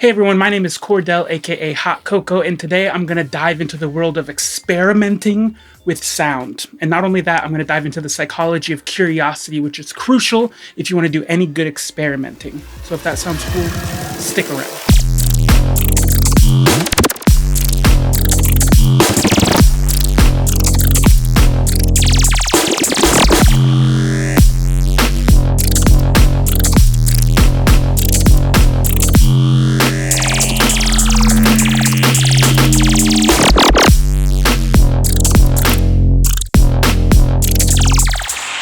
Hey everyone, my name is Cordell, aka Hot Cocoa, and today I'm going to dive into the world of experimenting with sound. And not only that, I'm going to dive into the psychology of curiosity, which is crucial if you want to do any good experimenting. So if that sounds cool, stick around.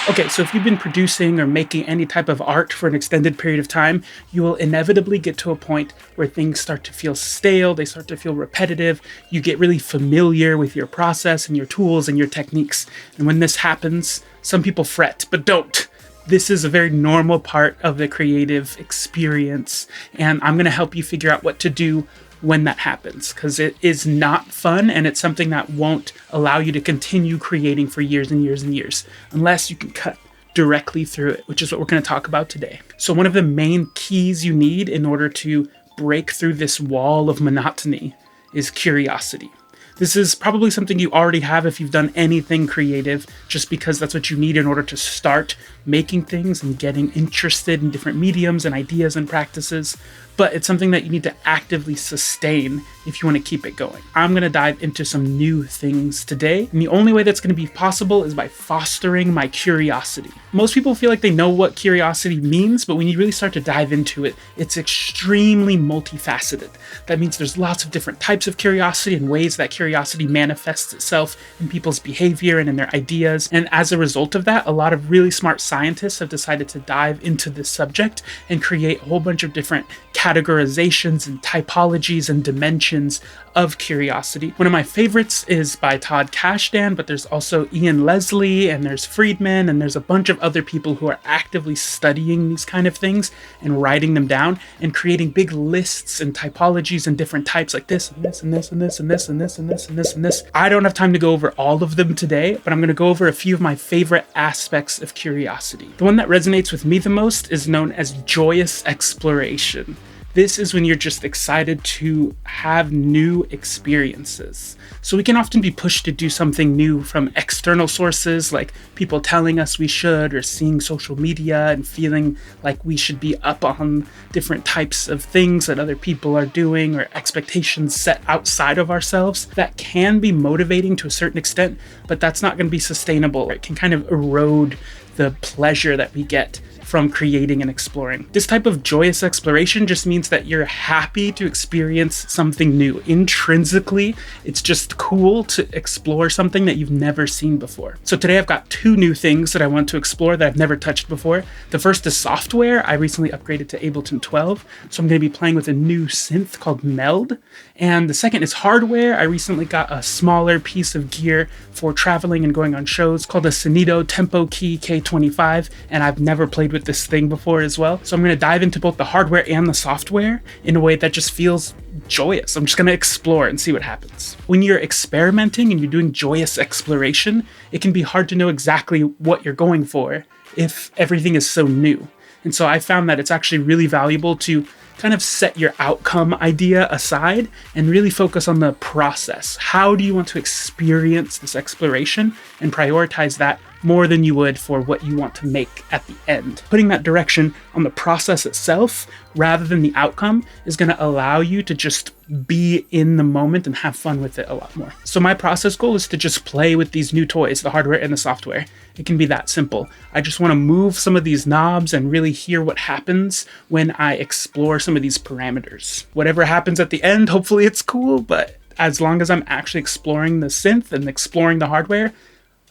Okay, so if you've been producing or making any type of art for an extended period of time, you will inevitably get to a point where things start to feel stale, they start to feel repetitive, you get really familiar with your process and your tools and your techniques. And when this happens, some people fret, but don't. This is a very normal part of the creative experience, and I'm going to help you figure out what to do when that happens, because it is not fun and it's something that won't allow you to continue creating for years and years and years unless you can cut directly through it, which is what we're going to talk about today. So one of the main keys you need in order to break through this wall of monotony is curiosity. This is probably something you already have if you've done anything creative, just because that's what you need in order to start making things and getting interested in different mediums and ideas and practices. But it's something that you need to actively sustain if you want to keep it going. I'm going to dive into some new things today, and the only way that's going to be possible is by fostering my curiosity. Most people feel like they know what curiosity means, but when you really start to dive into it, it's extremely multifaceted. That means there's lots of different types of curiosity and ways that curiosity manifests itself in people's behavior and in their ideas. And as a result of that, a lot of really smart scientists have decided to dive into this subject and create a whole bunch of different categorizations and typologies and dimensions of curiosity. One of my favorites is by Todd Kashdan, but there's also Ian Leslie and there's Friedman and there's a bunch of other people who are actively studying these kind of things and writing them down and creating big lists and typologies and different types like this and this and this and this and this and this and this and this and this. I don't have time to go over all of them today, but I'm going to go over a few of my favorite aspects of curiosity. The one that resonates with me the most is known as joyous exploration. This is when you're just excited to have new experiences. So we can often be pushed to do something new from external sources, like people telling us we should, or seeing social media and feeling like we should be up on different types of things that other people are doing, or expectations set outside of ourselves. That can be motivating to a certain extent, but that's not going to be sustainable. It can kind of erode the pleasure that we get from creating and exploring. This type of joyous exploration just means that you're happy to experience something new. Intrinsically, it's just cool to explore something that you've never seen before. So today I've got two new things that I want to explore that I've never touched before. The first is software. I recently upgraded to Ableton 12, so I'm going to be playing with a new synth called Meld. And the second is hardware. I recently got a smaller piece of gear for traveling and going on shows called a Sonido Tempo Key K25, and I've never played with this thing before as well. So I'm going to dive into both the hardware and the software in a way that just feels joyous. I'm just going to explore and see what happens. When you're experimenting and you're doing joyous exploration, it can be hard to know exactly what you're going for if everything is so new. And so I found that it's actually really valuable to kind of set your outcome idea aside and really focus on the process. How do you want to experience this exploration and prioritize that more than you would for what you want to make at the end? Putting that direction on the process itself rather than the outcome is going to allow you to just be in the moment and have fun with it a lot more. So my process goal is to just play with these new toys, the hardware and the software. It can be that simple. I just want to move some of these knobs and really hear what happens when I explore some of these parameters. Whatever happens at the end, hopefully it's cool, but as long as I'm actually exploring the synth and exploring the hardware,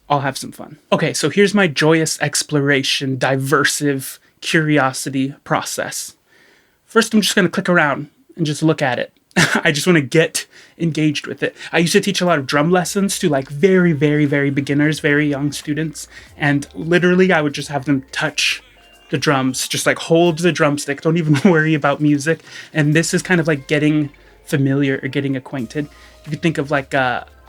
I'll have some fun. Okay, so here's my joyous exploration, diversive curiosity process. First, I'm just going to click around and just look at it. I just want to get engaged with it. I used to teach a lot of drum lessons to like very, very, very beginners, very young students. And literally I would just have them touch the drums, just like hold the drumstick. Don't even worry about music. And this is kind of like getting familiar or getting acquainted. You could think of like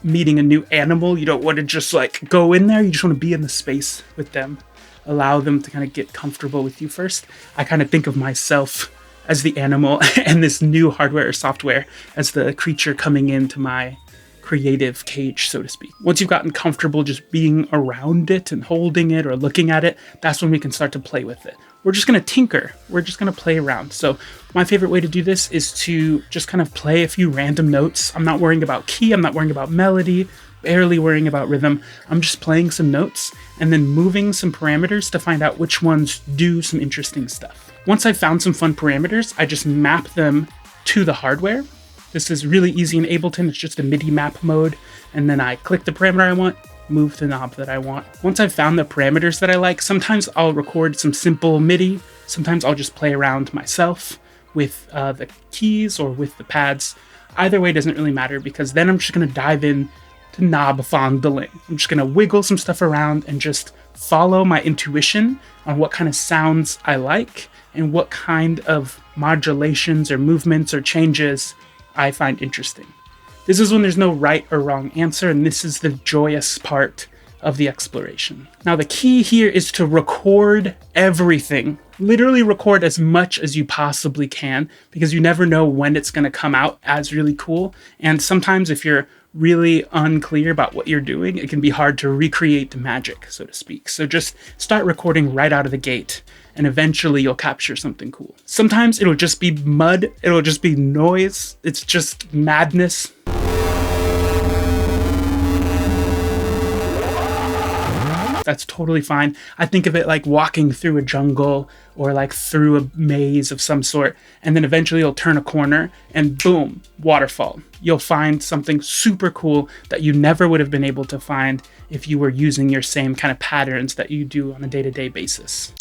meeting a new animal. You don't want to just like go in there. You just want to be in the space with them. Allow them to kind of get comfortable with you first. I kind of think of myself as the animal and this new hardware or software as the creature coming into my creative cage, so to speak. Once you've gotten comfortable just being around it and holding it or looking at it, that's when we can start to play with it. We're just going to tinker. We're just going to play around. So my favorite way to do this is to just kind of play a few random notes. I'm not worrying about key. I'm not worrying about melody, barely worrying about rhythm. I'm just playing some notes and then moving some parameters to find out which ones do some interesting stuff. Once I've found some fun parameters, I just map them to the hardware. This is really easy in Ableton. It's just a MIDI map mode. And then I click the parameter I want, move the knob that I want. Once I've found the parameters that I like, sometimes I'll record some simple MIDI. Sometimes I'll just play around myself with the keys or with the pads. Either way doesn't really matter, because then I'm just going to dive in to knob fondling. I'm just going to wiggle some stuff around and just follow my intuition on what kind of sounds I like and what kind of modulations or movements or changes I find interesting. This is when there's no right or wrong answer, and this is the joyous part of the exploration. Now, the key here is to record everything. Literally record as much as you possibly can, because you never know when it's going to come out as really cool. And sometimes if you're really unclear about what you're doing, it can be hard to recreate the magic, so to speak. So just start recording right out of the gate, and eventually you'll capture something cool. Sometimes it'll just be mud, it'll just be noise, it's just madness. That's totally fine. I think of it like walking through a jungle or like through a maze of some sort, and then eventually you'll turn a corner and boom, waterfall. You'll find something super cool that you never would have been able to find if you were using your same kind of patterns that you do on a day-to-day basis.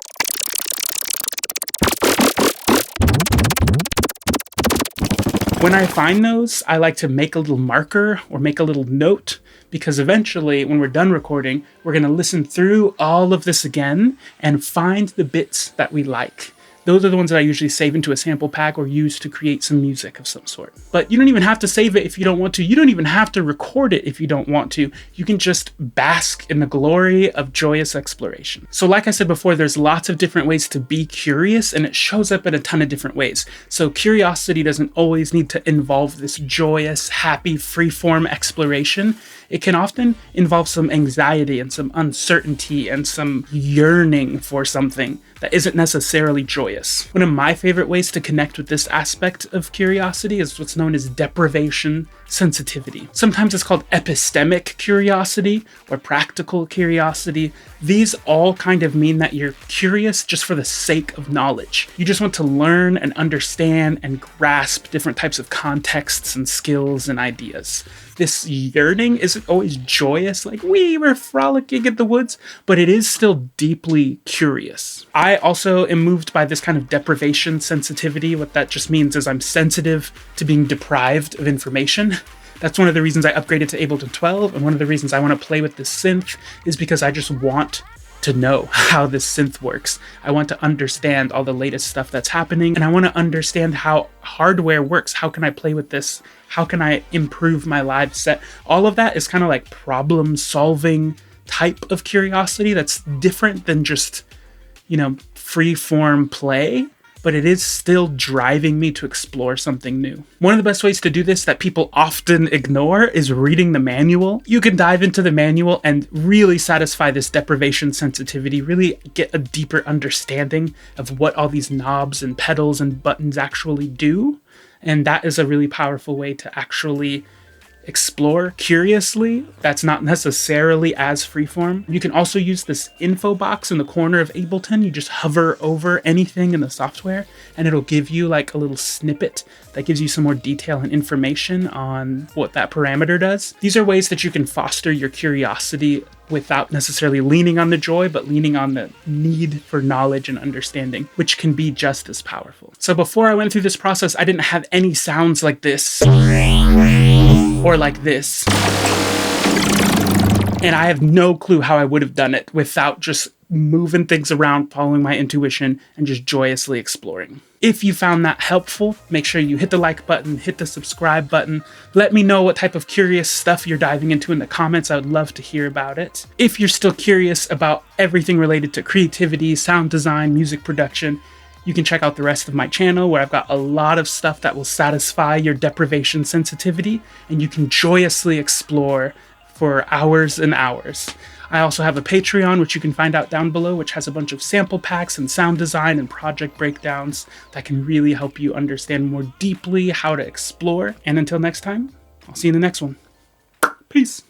When I find those, I like to make a little marker or make a little note, because eventually when we're done recording, we're going to listen through all of this again and find the bits that we like. Those are the ones that I usually save into a sample pack or use to create some music of some sort. But you don't even have to save it if you don't want to. You don't even have to record it if you don't want to. You can just bask in the glory of joyous exploration. So like I said before, there's lots of different ways to be curious, and it shows up in a ton of different ways. So curiosity doesn't always need to involve this joyous, happy, freeform exploration. It can often involve some anxiety and some uncertainty and some yearning for something that isn't necessarily joyous. One of my favorite ways to connect with this aspect of curiosity is what's known as deprivation sensitivity. Sometimes it's called epistemic curiosity or practical curiosity. These all kind of mean that you're curious just for the sake of knowledge. You just want to learn and understand and grasp different types of contexts and skills and ideas. This yearning isn't always joyous, like we were frolicking in the woods, but it is still deeply curious. I also am moved by this kind of deprivation sensitivity. What that just means is I'm sensitive to being deprived of information. That's one of the reasons I upgraded to Ableton 12, and one of the reasons I want to play with this synth is because I just want to know how this synth works. I want to understand all the latest stuff that's happening, and I want to understand how hardware works. How can I play with this? How can I improve my live set? All of that is kind of like problem-solving type of curiosity that's different than just, free-form play, but it is still driving me to explore something new. One of the best ways to do this that people often ignore is reading the manual. You can dive into the manual and really satisfy this deprivation sensitivity, really get a deeper understanding of what all these knobs and pedals and buttons actually do. And that is a really powerful way to actually explore curiously. That's not necessarily as freeform. You can also use this info box in the corner of Ableton. You just hover over anything in the software and it'll give you like a little snippet that gives you some more detail and information on what that parameter does. These are ways that you can foster your curiosity without necessarily leaning on the joy, but leaning on the need for knowledge and understanding, which can be just as powerful. So before I went through this process, I didn't have any sounds like this or like this. And I have no clue how I would have done it without just moving things around, following my intuition, and just joyously exploring. If you found that helpful, make sure you hit the like button, hit the subscribe button. Let me know what type of curious stuff you're diving into in the comments. I would love to hear about it. If you're still curious about everything related to creativity, sound design, music production, You can check out the rest of my channel where I've got a lot of stuff that will satisfy your deprivation sensitivity, and you can joyously explore for hours and hours. I also have a Patreon, which you can find out down below, which has a bunch of sample packs and sound design and project breakdowns that can really help you understand more deeply how to explore. And until next time, I'll see you in the next one. Peace.